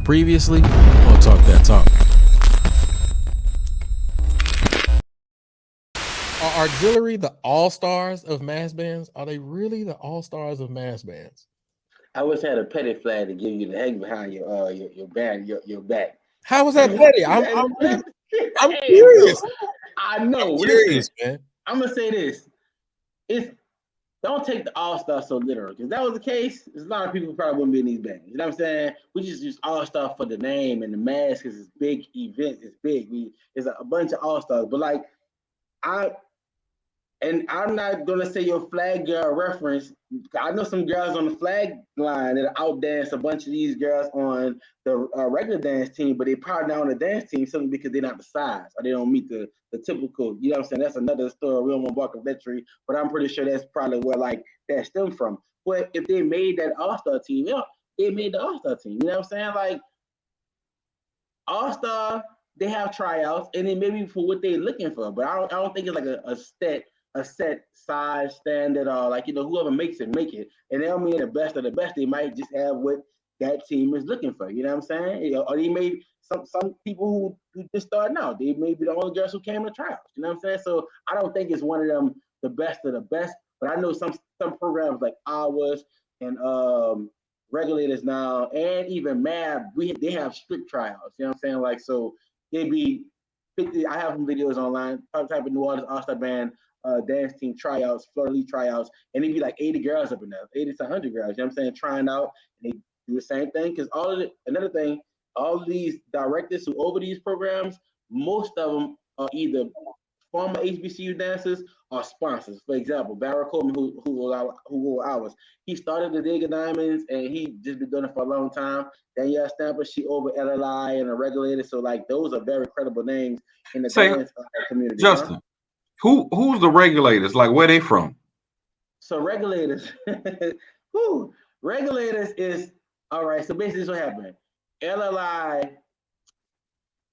Previously on Talk That Talk. Are auxiliary the all-stars of mass bands? Are they really the all-stars of mass bands? I wish I had a petty flag to give you the hang behind your band, your back. How was that petty? I'm Hey, curious. bro, I know. I'm Listen, curious, man. I'm gonna say this: it's don't take the All Star so literal. Because that was the case, there's a lot of people who probably wouldn't be in these bands. You know what I'm saying? We just use All Star for the name and the mask because it's big event. It's big. It's a bunch of All Stars. But like I'm not gonna say your flag girl reference. I know some girls on the flag line that outdance a bunch of these girls on the regular dance team, but they probably not on the dance team simply because they're not the size or they don't meet the typical. You know what I'm saying? That's another story. We don't want to walk a victory, but I'm pretty sure that's probably where like that stemmed from. But if they made that All Star team, yeah, they made the All Star team. You know what I'm saying? Like All Star, they have tryouts, and then maybe for what they're looking for. But I don't think it's like a set size standard or like whoever makes it make it. And they don't mean the best of the best. They might just have what that team is looking for. You know what I'm saying? Or they may some people who just starting out. They may be the only girls who came to tryouts. You know what I'm saying? So I don't think it's one of them the best of the best. But I know some programs like ours and regulators now, and even MAB, they have strict tryouts. You know what I'm saying? Like so, they be 50. I have some videos online. Type of New Orleans All Star Band dance team tryouts, Florida League tryouts, and it'd be like 80 girls up in there, 80 to 100 girls. You know what I'm saying? Trying out, and they do the same thing because another thing, all of these directors who over these programs, most of them are either former HBCU dancers or sponsors. For example, Barry Coleman, who ours, he started the Digger Diamonds and he just been doing it for a long time. Danielle Stamper, she over LLI and a regulator. So like those are very credible names in the dance community. Justin, huh? Who's the regulators? Like where they from? So regulators, regulators is all right. So basically, this what happened. LLI.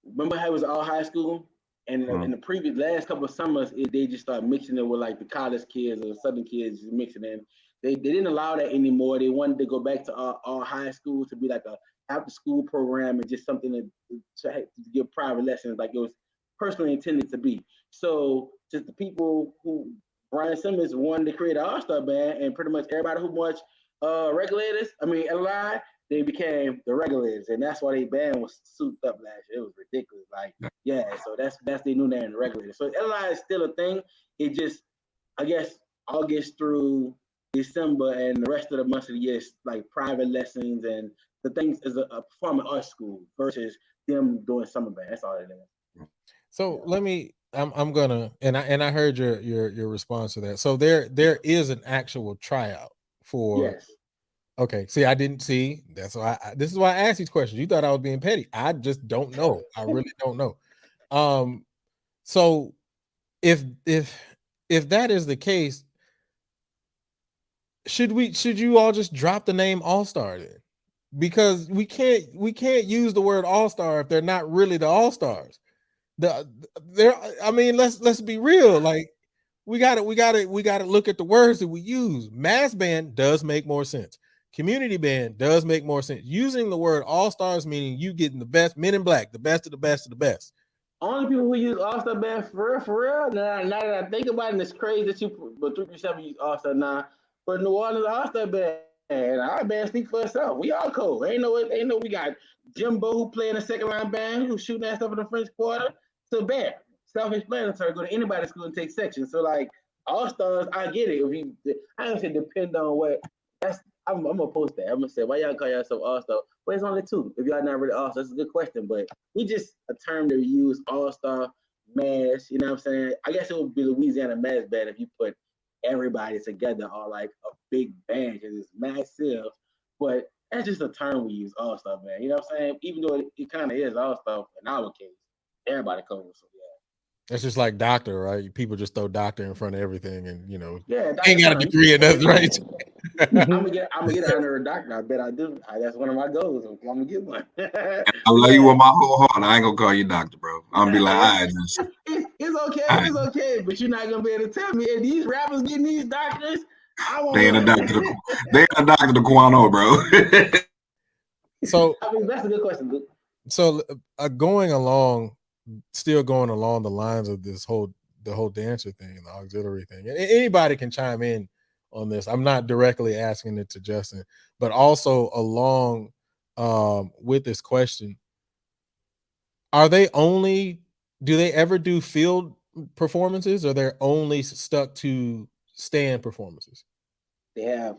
Remember how it was all high school? And in the previous last couple of summers, they just started mixing it with like the college kids or Southern kids just mixing in. They didn't allow that anymore. They wanted to go back to all high school to be like a after school program and just something to give private lessons like it was personally intended to be. So just the people who Brian Simmons wanted to create an all-star band and pretty much everybody who watched LI, they became the regulators, and that's why their band was souped up last year. It was ridiculous. Like, yeah, so that's their new name, the regulators. So LI is still a thing. It just, I guess, August through December and the rest of the months of the year is like private lessons and the things is a performing arts school versus them doing summer band. That's all it is. So let me. I'm gonna and I heard your response to that. So there is an actual tryout for. Yes. Okay. See, I didn't see. That's why. This is why I asked these questions. You thought I was being petty. I just don't know. I really don't know. So if that is the case, should you all just drop the name All-Star then? Because we can't use the word All-Star if they're not really the All-Stars. I mean, let's be real. Like we gotta look at the words that we use. Mass band does make more sense. Community band does make more sense. Using the word All-Stars meaning you getting the best Men in Black, the best of the best of the best. Only people who use All-Star band for real. Now that I think about it, it's crazy that but 337 use All-Star now. But New Orleans All-Star band, and our band speak for itself. We all cool. Ain't no we got Jimbo who play in the second line band who's shooting that stuff in the French Quarter. So bad. Self-explanatory. Go to anybody's school and take sections. So like All-Stars, I get it. I don't say depend on what I'm gonna post that. I'm gonna say, why y'all call yourself All-Star? Well, it's only two. If y'all not really All-Star, that's a good question. But we just a term to use All-Star, Mass. You know what I'm saying? I guess it would be Louisiana Mass Band if you put everybody together or like a big band because it's massive. But that's just a term we use, All-Star Band. You know what I'm saying? Even though it kind of is All-Star in our case, everybody covers. So yeah. It's just like doctor, right? People just throw doctor in front of everything, and ain't got a degree, and that's right. I'm gonna get an honorary doctor. I bet I do. That's one of my goals. I'm gonna get one. I love you with my whole heart. I ain't gonna call you doctor, bro. I'm gonna be like, all right, it's okay. It's okay. But you're not gonna be able to tell me. And these rappers getting these doctors, they ain't a doctor. They ain't a doctor to Quano, bro. So I mean, that's a good question, Luke. So still going along the lines of the whole dancer thing, the auxiliary thing. Anybody can chime in on this. I'm not directly asking it to Justin, but also along with this question, do they ever do field performances, or they're only stuck to stand performances? They have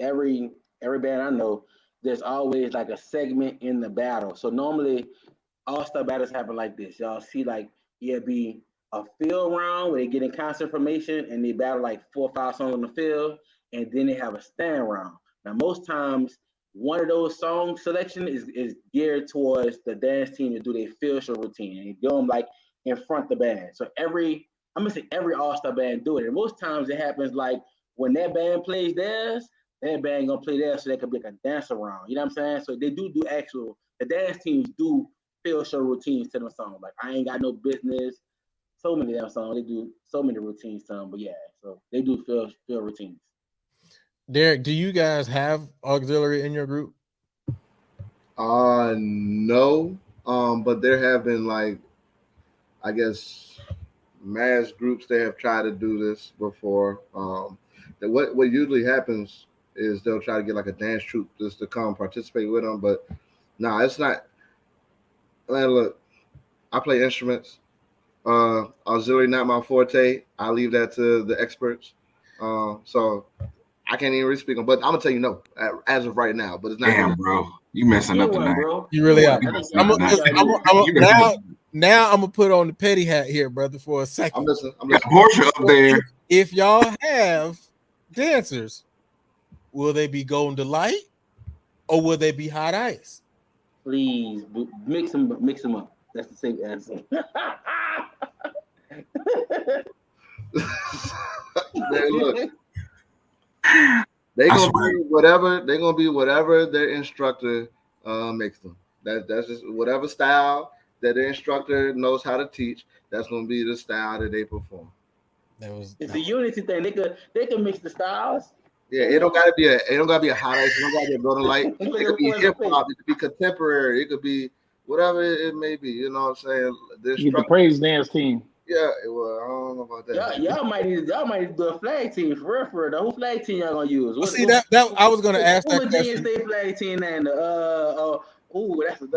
every band I know, there's always like a segment in the battle. So normally all-star battles happen like this. Y'all see like be a field round where they get in concert formation and they battle like 4 or 5 songs on the field, and then they have a stand round. Now most times one of those song selection is geared towards the dance team to do their field show routine and do them like in front of the band. So I'm gonna say every all-star band do it. And most times it happens like when that band plays theirs, that band gonna play theirs so they could be like a dance around. You know what I'm saying? So they do the dance teams do field show routines to them songs. Like I Ain't Got No Business. So many of them songs. They do so many routines to them. But yeah, so they do field routines. Derek, do you guys have auxiliary in your group? No. But there have been like, I guess, mass groups that have tried to do this before. What usually happens is they'll try to get like a dance troupe just to come participate with them. But no, it's not. Man, look, I play instruments. Auxiliary not my forte. I leave that to the experts. So I can't even really speak on. But I'm gonna tell you no as of right now. But it's not. Damn, bro, you messing up tonight, bro. You really are. Now I'm gonna put on the petty hat here, brother, for a second. I'm listening. Portia up there. If y'all have dancers, will they be Golden Delight or will they be Hot Ice? Please mix them up. That's the same answer. Look, they're gonna be whatever their instructor makes them. That's just whatever style that the instructor knows how to teach. That's gonna be the style that they perform. It's a unity thing. They can mix the styles. Yeah, it don't gotta be a hot ice. It don't gotta be a Golden Light. It could be hip hop. It could be contemporary. It could be whatever it may be. You know what I'm saying? You get the praise dance team. Yeah, well, I don't know about that. Y'all might need to do a flag team for real. The whole flag team y'all gonna use. I was gonna ask that question. State flag team and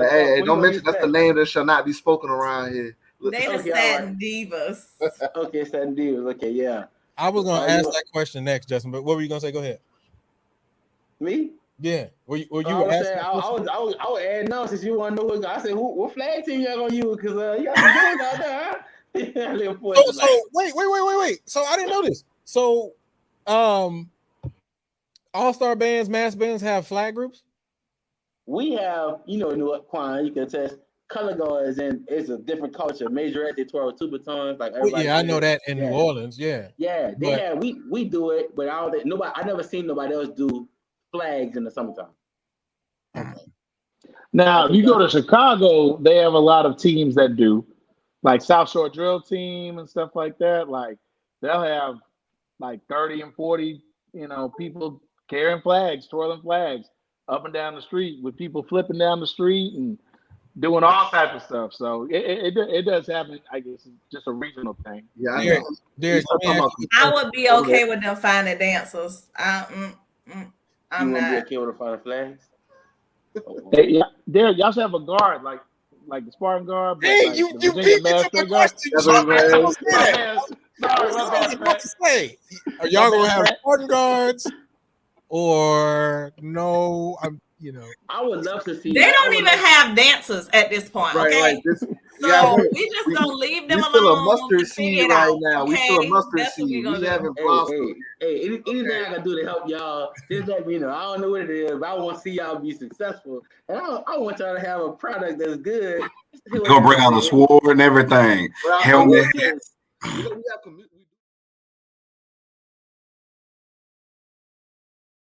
hey, don't mention that's the name that shall not be spoken around here. They the Satin Divas. Okay, Satin Divas. Okay, yeah. I was gonna ask that question next, Justin. But what were you gonna say? Go ahead. Me? Yeah. Were you I would add no since you want to know what I said. What flag team y'all gonna use? Because you got some good out there. Huh? So wait. So I didn't know this. So all-star bands, mass bands have flag groups? We have, Quan, you can attest, color guards, and it's a different culture. Majorette, they twirl two batons, like everybody. I know that in New Orleans, yeah. Yeah, we do it, but I never seen nobody else do flags in the summertime. Okay. Now, if you go to Chicago, they have a lot of teams that do. Like South Shore Drill Team and stuff like that, like they'll have like 30 and 40, people carrying flags, twirling flags up and down the street with people flipping down the street and doing all types of stuff. So it does happen. I guess it's just a regional thing. Yeah, I would be okay with them finding dancers. I'm not. Be okay with them finding flags? Hey, Derek, y'all should have a guard like the Spartan guard. Hey, like you beat me to my question. Are y'all gonna have Spartan guards or no? I would love to see. They don't even have dancers at this point. Right, okay, so we just gonna leave them alone. We're still a mustard seed right now. We still a mustard seed. We haven't blossomed. Hey, anything I can do to help y'all, just let me know. I don't know what it is, but I want to see y'all be successful, and I want y'all to have a product that's good. Gonna bring out the sword and everything. Helmet. We